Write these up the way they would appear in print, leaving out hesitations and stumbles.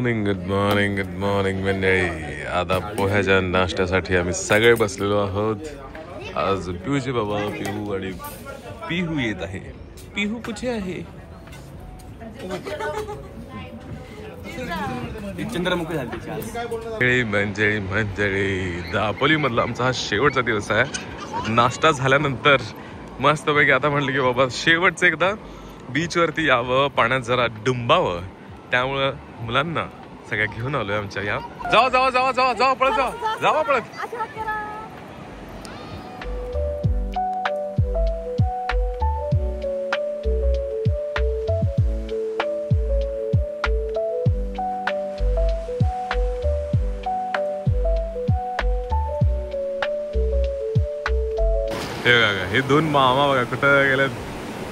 Morning, good morning, good morning मंडळी. आता पोह्याच्या नाश्त्यासाठी आम्ही सगळे बसलेलो आहोत. आज पिहूचे बाबा पिहू आणि पिहू येत आहे. पिहू कुठे आहे? मंडळी दापोली मधला आमचा हा शेवटचा दिवस आहे. नाश्ता झाल्यानंतर मस्तपैकी आता म्हटलं की बाबा शेवटचं एकदा बीच वरती यावं, पाण्यात जरा डुंबावं. त्यामुळं मुलांना सगळ्या घेऊन आलोय आमच्या या. जावा जावा जावा जावा जावा पळत जावा, जावा पळत. हे बघा, हे दोन मामा बघा कुठं गेले.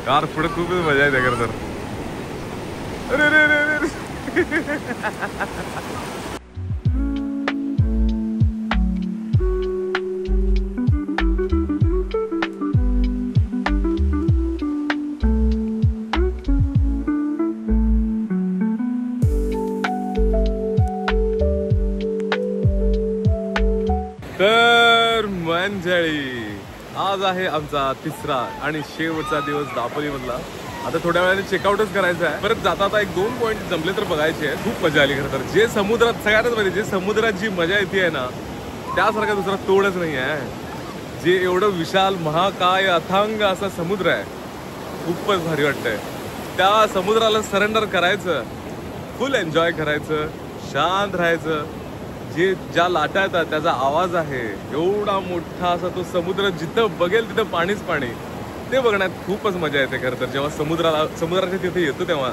कार पुढे खूप मजा येते खरं तर. अरे रे रे रे. तर मंडळी आज आहे आमचा तिसरा आणि शेवटचा दिवस दापोली मधला. आता थोड्या वेळाने चेकआउटच करायचं आहे. परत जाता आता 1-2 पॉइंट जमले तर बघायचे आहे. खूप मजा आली खरं तर. जे समुद्रात सगळ्यातच म्हणजे जे समुद्रात जी मजा येते ना त्यासारखा दुसरा तोडच नाही आहे. जे एवढं विशाल महाकाय अथांग असा समुद्र आहे, खूपच भारी वाटतंय. त्या समुद्राला सरेंडर करायचं, फुल एन्जॉय करायचं, शांत राहायचं. जे ज्या लाटा येतात त्याचा आवाज आहे, एवढा मोठा असा तो समुद्र, जिथं बघेल तिथं पाणीच पाणी. ते बघण्यात खूपच मजा येते खरं तर जेव्हा समुद्राच्या तिथे येतो तेव्हा.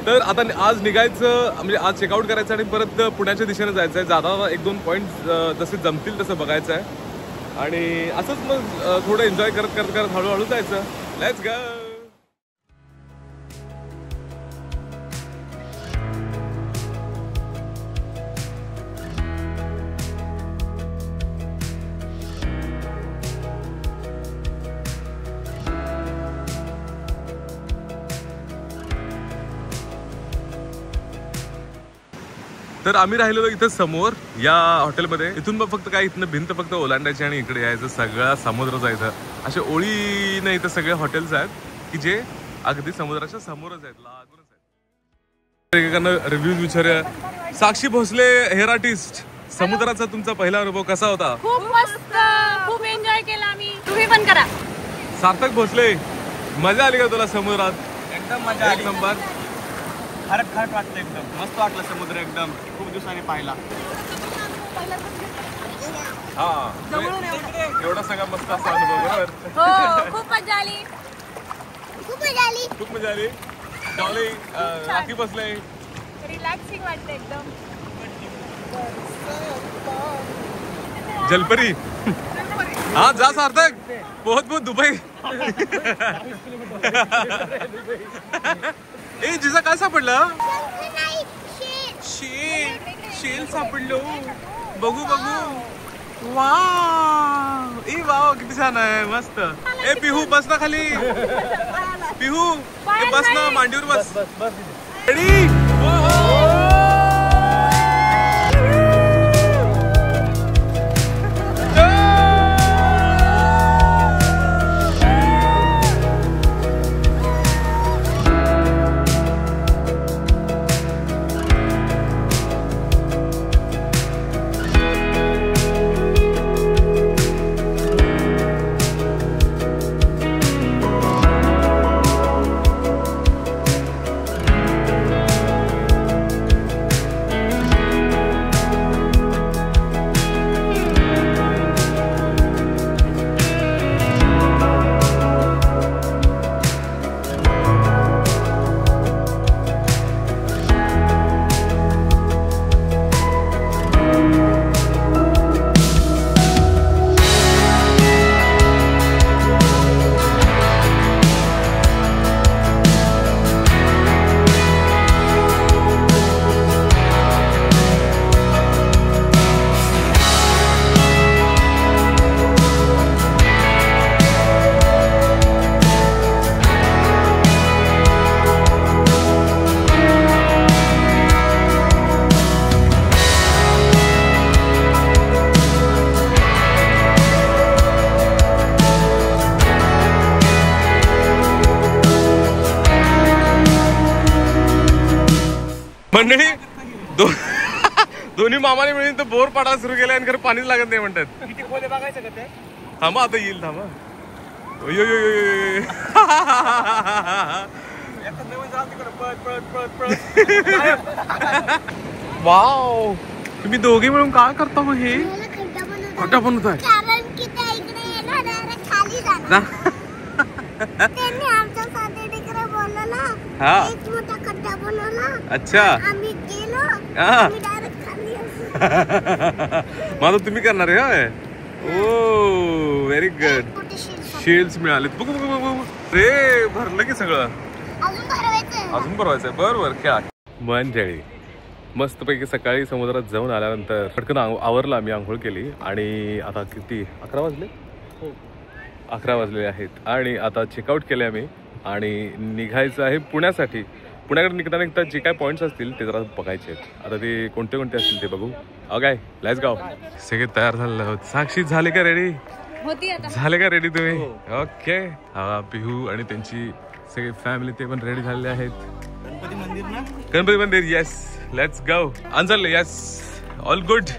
तर आता आज निघायचं म्हणजे आज चेकआउट करायचं आणि परत पुण्याच्या दिशेने जायचं आहे. जाता 1-2 पॉईंट जसे जमतील तसं बघायचं आहे आणि असंच मग थोडं एन्जॉय करत करत करत हळूहळू जायचं. Let's go. तर आम्ही राहिलेलो इथं समोर या हॉटेलमध्ये. इथून मग फक्त काय इथनं भिंत फक्त ओलांडायची आणि इकडे यायचं, सगळा समुद्र जायचं. असे ओळीने इथं सगळे हॉटेल्स आहेत की जे अगदी समुद्राच्या समोरच आहेत, लागूनच आहेत. एकेकांना रिव्ह्यूज विचारूया. साक्षी भोसले, हेअर आर्टिस्ट, समुद्राचा तुमचा पहिला अनुभव कसा होता? खूप मस्त, खूप एन्जॉय केला आम्ही. तुम्ही पण करा. सार्थक भोसले, मजा आली का तुला समुद्रात? एकदम मजा आली. एक नंबर. खरंच वाटलं, एकदम मस्त वाटलं समुद्र. एकदम खूप दिवसांनी पाहिला. हा, एवढा सगळा मस्त असा अनुभव. बरोबर. हो, खूप मजा आली. खूप मजा आली. डॉली, राखी बसले. रिलॅक्सिंग वाटतं एकदम. जलपरी. हा जा सार्थक. बहुत दुबई. ए जिजा काय सापडलं? शेल सापडलो. बघू बघू. वाव, ए वाव, किती छान आहे, मस्त. ए पिहू बस ना खाली. पिहू बस ना, मांडीवर बस. रेडी. मंडळी दोन्ही मामाने मिळून तर बोर पाडायला सुरू केला आणि खरं पाणीच लागत नाही म्हणतात. किती खोले बघायचं का ते? थांबा आता येईल थांबा. वाव तुम्ही दोघे मिळून काय करता मग हे खड्डा बनवत आहे? अच्छा माझं तुम्ही करणार आहे. ओ व्हेरी गुड. शेल्स मिळाले. बघू बघू बघू रे भरलं की सगळं अजून भरवायचंय. बरोबर खेळा. मंडळी मस्तपैकी सकाळी समुद्रात जाऊन आल्यानंतर पटकन आवरला. आम्ही आंघोळ केली आणि आता किती 11 वाजले. 11 वाजलेले आहेत आणि आता चेकआउट केले आम्ही आणि निघायचं आहे पुण्यासाठी. पुण्याकडे निघता जे काय पॉईंट्स असतील ते जरा बघायचे आहेत. आता ते कोणते कोणते असतील ते बघू. काय लेट्स गो. सगळे तयार झालेले आहोत. साक्षी झाले का रेडी? झाले का रेडी तुम्ही? ओके. हा पिहू आणि त्यांची सगळी फॅमिली ते पण रेडी झालेले आहेत. गणपती मंदिर ना? गणपती मंदिर. Yes let's go. Anjal yes all good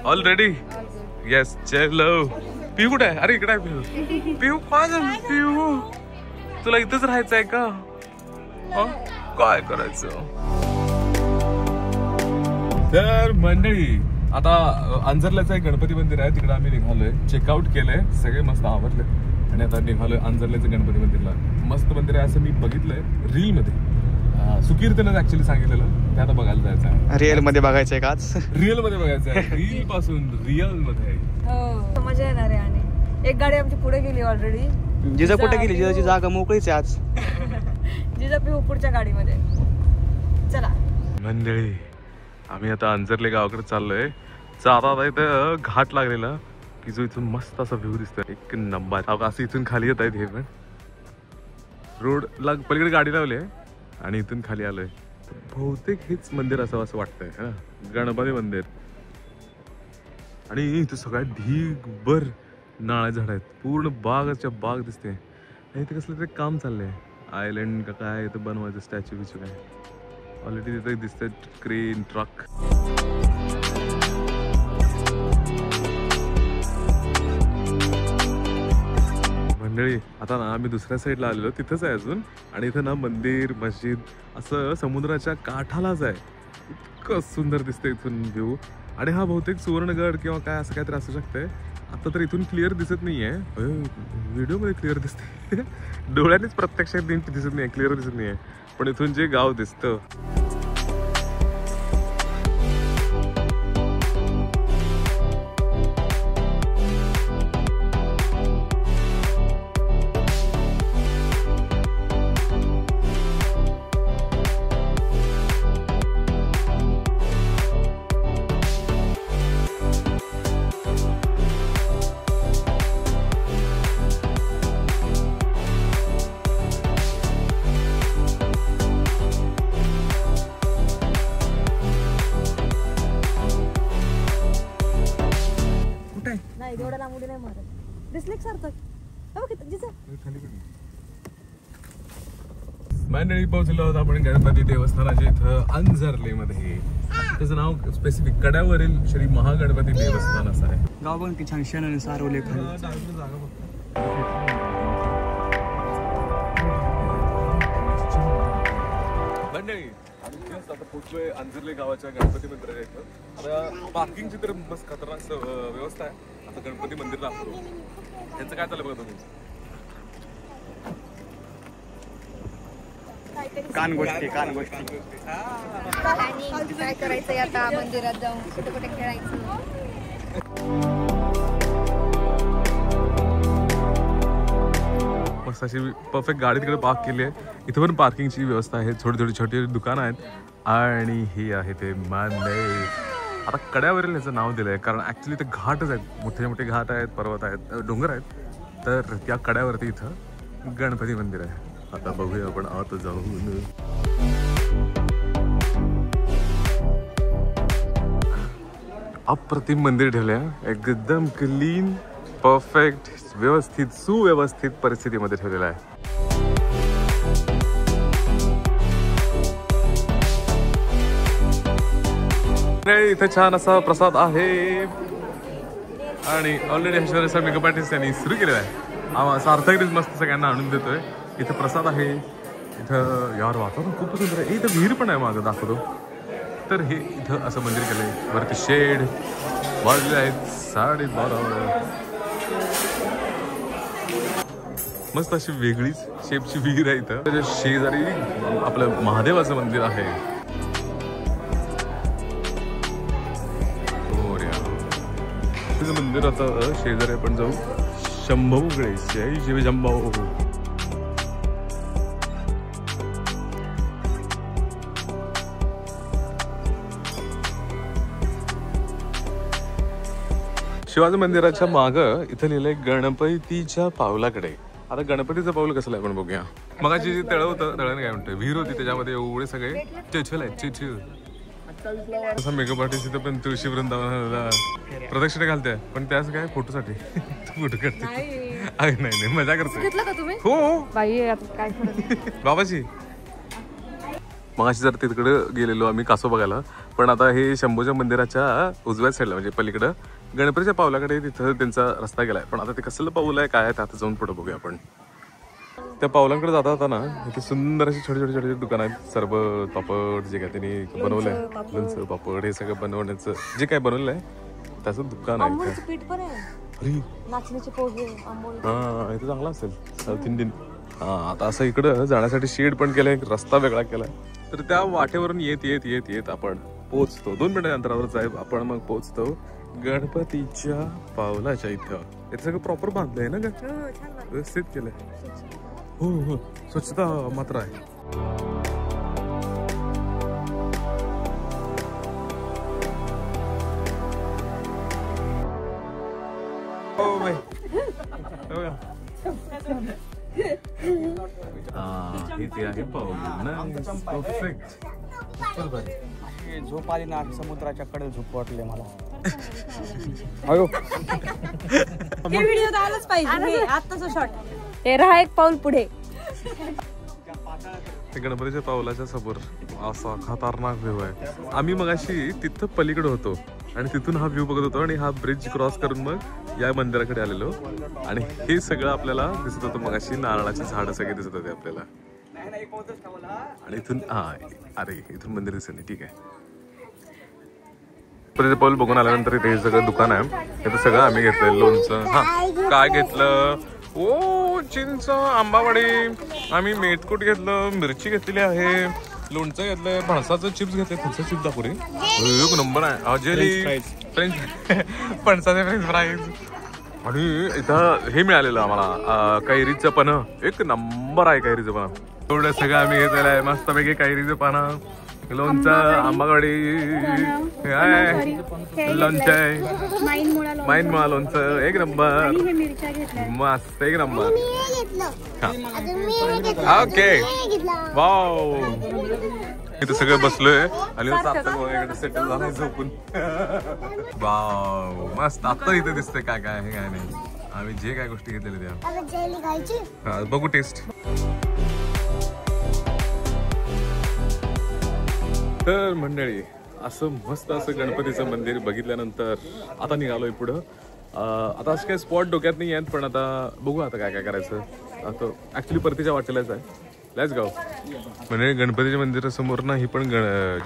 all ready. Yes चलो. पिहू कुठे आहे? अरे इकडे आहे पिहू. पिहू पिहू तुला इथंच राहायचं आहे का? काय करायचं? तर मंडळी आता अंजरल्याचं एक गणपती मंदिर आहे तिकडे आम्ही निघालोय. चेकआउट केलंय सगळे मस्त आवडले आणि आता निघालोय अंजरल्याचं गणपती मंदिरला. मस्त मंदिर आहे असं मी बघितलंय रील मध्ये. सुकीर्तनच ऍक्च्युअली सांगितलेलं ते आता बघायला जायचं आहे. रिअल मध्ये बघायचंय का आज? रिअल मध्ये बघायचं आहे. रील पासून रिअल मध्ये. हो मजा येणार आहे. आणि एक गाडी आमची पुढे गेली ऑलरेडी. जिजा कुठे गेली? जिजाची जागा मोकळीच आहे आज. जिजा पिहू पुढच्या गाडीमध्ये. चला मंडळी आम्ही आता अंजरले गावाकडे चाललोय. जाता इथं घाट लागलेला की जो इथून मस्त असा व्ह्यू दिसतोय. एक नंबर. असं इथून खाली येत आहेत हे पण रोड ला पलीकडे गाडी लावली आहे आणि इथून खाली आलोय. बहुतेक हेच मंदिर असावं असं वाटतंय ना. गणपती मंदिर. आणि इथं सगळ्यात ढीगभर नाळ्या झाड आहेत. पूर्ण बागच्या बाग दिसते. आणि इथे कसलं तरी काम चाललंय. आयलंड का काय इथं बनवायचं स्टॅच्यू बिच्यू काय. ऑलरेडी तिथे दिसतंय क्रेन ट्रक. मंडळी आता ना आम्ही दुसऱ्या साईडला आलेलो तिथंच आहे अजून. आणि इथं ना मंदिर मस्जिद असं समुद्राच्या काठालाच आहे. इतकं सुंदर दिसतंय इथून व्ह्यू. आणि हा बहुतेक सुवर्णगड किंवा काय असं काहीतरी असू शकतंय. आता तर इथून क्लिअर दिसत नाहीये. व्हिडिओ मध्ये क्लिअर दिसते. डोळ्यांनीच प्रत्यक्षात दिसत नाहीये. क्लिअर दिसत नाहीये. पण इथून जे गाव दिसतं मंडळी पोहोचलो आहोत आपण गणपती देवस्थानाच्या इथं अंजरले मध्ये. त्याचं नाव स्पेसिफिक कड्यावरील श्री महागणपती देवस्थान असं आहे. गाव पण छान शेणाने सारवले. मंडळी आता पोहोचलोय अंजरले गावाच्या गणपती मंदिराच्या इथं. आता पार्किंगची तर मस्त खतरनाक व्यवस्था आहे. आता गणपती मंदिर दाखवतो. त्यांचं काय चाललं बघा तुम्ही. कान गोष्टी आणि काय करायचंय आता मंदिरात जाऊन कुठे कुठे खेळायचं. मस्त अशी परफेक्ट गाडी तिकडे पार्क केली आहे. इथं पण पार्किंगची व्यवस्था आहे. छोटी छोटी दुकानं आहेत आणि हे आहे ते मंदिर. आता कड्यावरील ह्याचं नाव दिलंय कारण ऍक्च्युली ते घाटच आहेत. मोठे मोठे घाट आहेत, पर्वत आहेत, डोंगर आहेत. तर त्या कड्यावरती इथं गणपती मंदिर आहे. आता बघूया आपण आत जाऊन. अप्रतिम मंदिर ठेवलंय. एकदम क्लीन परफेक्ट व्यवस्थित सुव्यवस्थित परिस्थितीमध्ये ठेवलेलं आहे. इथे छान असा प्रसाद आहे आणि ऑलरेडी ऐश्वर्या मेकअप आर्टिस्ट यांनी सुरू केलेला आहे. सार्थकरीच मस्त सगळ्यांना आणून देतोय. इथे प्रसाद आहे. इथं यार वातावरण खूप सुंदर आहे. इथं विहीर पण आहे मागं दाखवतो. तर हे इथं असं मंदिर केलंय. वरती शेड वाजले आहेत 12:30. मस्त अशी वेगळीच शेपची विहीर आहे इथं. त्याच्या शेजारी आपलं महादेवाचं मंदिर आहे. मंदिर आता शेजारी आपण जाऊ. शंभू गणेश जय शिव शंभू. शिवाजी मंदिराच्या मागं इथं लिहिलंय गणपतीच्या पावलाकडे. आता गणपतीचं पाऊल कसं आहे आपण बघूया. मगाची जी तळ होतं तळण काय म्हणतोय विहीर होती त्याच्यामध्ये एवढे सगळे चिछल आहेत चिछल. असं मेकअप आर्टिस्ट इथं पण तुळशी वृंदावनाला प्रदक्षिणा घालते पण त्याच काय फोटोसाठी फोटो काढते. नाही मजा करते. हो बाबाजी मगाशी जर तिकडे गेलेलो आम्ही कासव बघायला. पण आता हे शंभूच्या मंदिराच्या उजव्या साईडला म्हणजे पलीकडं गणपतीच्या पावलाकडे तिथं त्यांचा रस्ता गेलाय. पण आता ते कसलं पाऊल आहे काय आता जाऊन पुढे बघूया आपण. त्या पावलांकडे जाता जाता ना इथे सुंदर अशी छोटे छोटे छोटे दुकान आहेत. सरबत पापड जे काय त्यांनी बनवलंय लोणचं पापड हे सगळं बनवण्याचं जे काय बनवलंय त्याचं दुकान आहे. हा इथे चांगला असेल साऊथ इंडियन. हा आता असं इकडं जाण्यासाठी शेड पण केलंय. रस्ता वेगळा केलाय. तर त्या वाटेवरून येत येत येत येत आपण पोहोचतो. 2 मिनिटांच्या अंतरावरच आहे. आपण मग पोहोचतो गणपतीच्या पावलाच्या इथं. इथे सगळं प्रॉपर बांधलंय ना ग व्यवस्थित केलंय. हो हो स्वच्छता मात्र आहे. इथे आहे पाऊल. झोप आली ना समुद्राच्या कडे झोप वाटले मला. व्हिडिओ आलाच पाहिजे आत्ताचा शॉट. हे राहा एक पाऊल पुढे. गणपतीच्या पावलाच्या समोर असा खतरनाक व्ह्यू आहे. आम्ही मगाशी तिथं पलीकडे होतो आणि तिथून हा व्ह्यू बघत होतो आणि हा ब्रिज क्रॉस करून मग या मंदिराकडे आलेलो आणि हे सगळं आपल्याला दिसत होतं. मगाशी नारळाची झाडं सगळे दिसत होते आपल्याला आणि इथून अरे इथून मंदिर दिसत नाही. ठीक आहे. पाऊल बघून आल्यानंतर इथे सगळं दुकान आहे. इथं सगळं आम्ही घेतलं. लोणचं काय घेतलं. ओ चिंच आंबावडी आम्ही मेथकूट घेतलं. मिरची घेतलेली आहे. लोणचं घेतलंय. फणसाचं चिप्स घेतले. फणसाचं चिप्स दाखवले एक नंबर आहे. जेली फ्रेंच फणसाचे फ्रेंच फ्राईज आणि इथं हे मिळालेलं आम्हाला कैरीचं पानं. एक नंबर आहे कैरीचं पानं. एवढं सगळं आम्ही घेतलेलं आहे. मस्तपैकी कैरीचं पानं लोणचं आंबावडी लोणचं माईन मुळा लोणचं एक नंबर मस्त एक नंबर. Okay wow. इथं सगळं बसलोय आणि सेटल झालंय झोपून. वाव मस्त. आता इथे दिसतंय काय काय आहे काय नाही. आम्ही जे काय गोष्टी घेतलेल्या त्या बघू टेस्ट. तर मंडळी असं मस्त असं गणपतीचं मंदिर बघितल्यानंतर आता निघालोय पुढं. आता असं काही स्पॉट डोक्यात नाही आहेत पण आता बघू आता काय काय करायचं. आता ऍक्च्युली परतीच्या वाटेलाच आहे. Let's go. म्हणजे गणपतीच्या मंदिरासमोर ना ही पण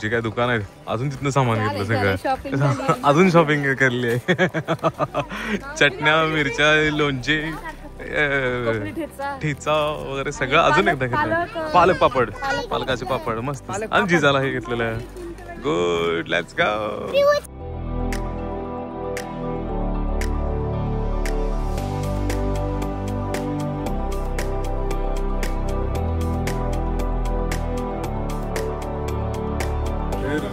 जे काय दुकान आहेत अजून तिथनं सामान घेतलं सगळं. अजून शॉपिंग करली आहे. चटण्या मिरच्या लोणचे ठेचा वगैरे सगळं अजून एकदा घेतलं. पालक पापड पालकाचे पापड मस्त. आणि जिजाला हे घेतलेलं आहे. Good let's go.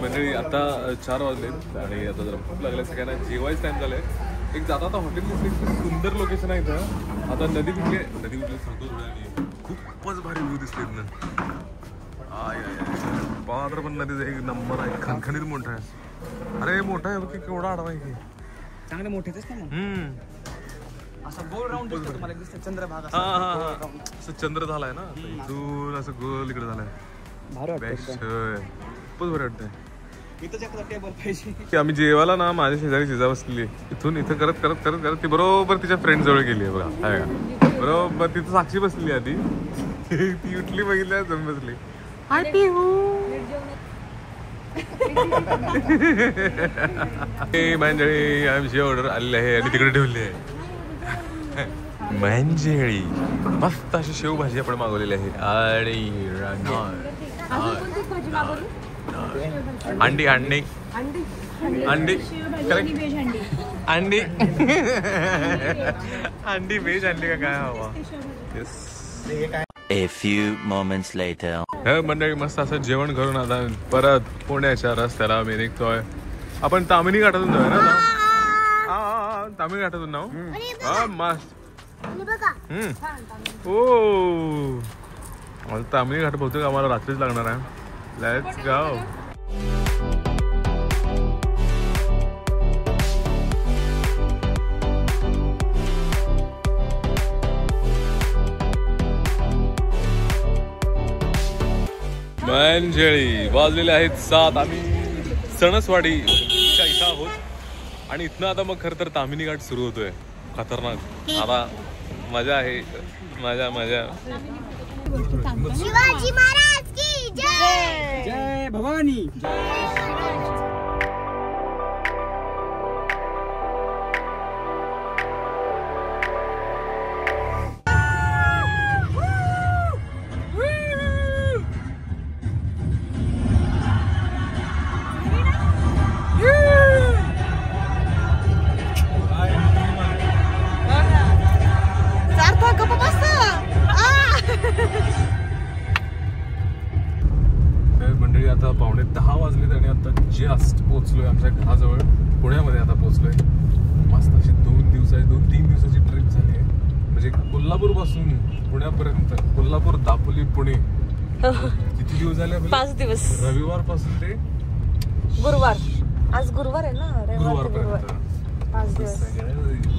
मंडळी आता 4 वाजलेत आणि आता जरा भूक लागले. सगळ्यांना जेवायचं टाइम झालंय. एक जाता आता हॉटेल दिसले. सुंदर लोकेशन आहे इथं. आता नदी कुठली सांगतो थोड्या. खूपच भारी व्ह्यू दिसते इथनं. पात्र पण नदीचा एक नंबर आहे. खणखणीत मोठा आहे. अरे मोठा आहे बघ केवढा आडवा आहे. चांगले मोठेच असं गोल राऊंड मला दिसतं. चंद्रभागा असं चंद्र झालाय ना इथून असं गोल इकडे झालाय. भारी वाटतं. खूपच भारी वाटतंय. इथंच एखादा टेबल पाहिजे. आम्ही जेवायला ना माझ्या शेजारी शेजा बसलेली इथून इथं करत करत करत करत ती बरोबर तिच्या फ्रेंड जवळ गेली आहे बघा. आहे का बरोबर तिथं साक्षी बसली आधी ती उठली बघितल्या जाऊन बसली. हाय पिहू मंडळी आमची ऑर्डर आलेली आहे आणि तिकडे ठेवली आहे. मंडळी मस्त अशी शेवभाजी आपण मागवलेली आहे आणि अंडी अंडी अंडी अंडी अंडी व्हेज अंडी का काय हवा. A few moments later. हे मंडळी मस्त असं जेवण करून आता परत पुण्याच्या रस्त्याला आम्ही निघतोय. आपण तामिनी घाटातून जाऊया ना. तामिनी घाटातून नाव मस्त. ओ तामिनी घाट बहुतेक आम्हाला रात्रीच लागणार आहे. Let's go. मंडळी वाजलेले आहेत 7. आम्ही सणसवाडीच्या इथं आहोत आणि इथनं आता मग खरं तर तामिनी घाट सुरू होतोय. खतरनाक. आता मजा आहे. मजा मजा. शिवाजी महाराज की जय. जय भवानी. मंडळी आता 9:45 वाजलेत आणि आता जस्ट पोहोचलोय आमच्या घराजवळ. पुण्यामध्ये आता पोहोचलोय. मस्त अशी 2-3 दिवसाची ट्रिप झाली आहे. म्हणजे कोल्हापूर पासून पुण्यापर्यंत. कोल्हापूर दापोली पुणे किती दिवस झाले? 5 दिवस. रविवार पासून ते गुरुवार. आज गुरुवार आहे ना. गुरुवारपर्यंत 5 दिवस.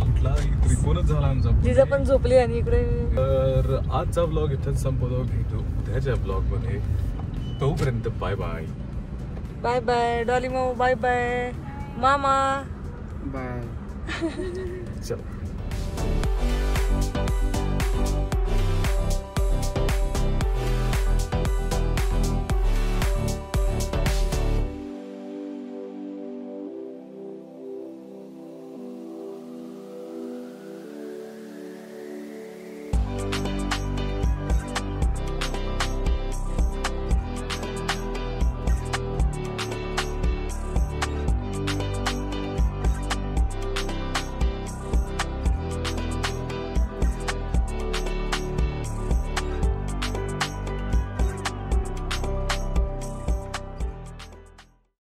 कुठला त्रिकोणच झाला आमचा. जिजा पण झोपली आणि इकडे. तर आजचा ब्लॉग इथेच संपवतो. भेटू उद्याच्या ब्लॉग मध्ये. तोपर्यंत bye bye. Bye bye Dolly Mau. Bye bye मामा. बाय. चल.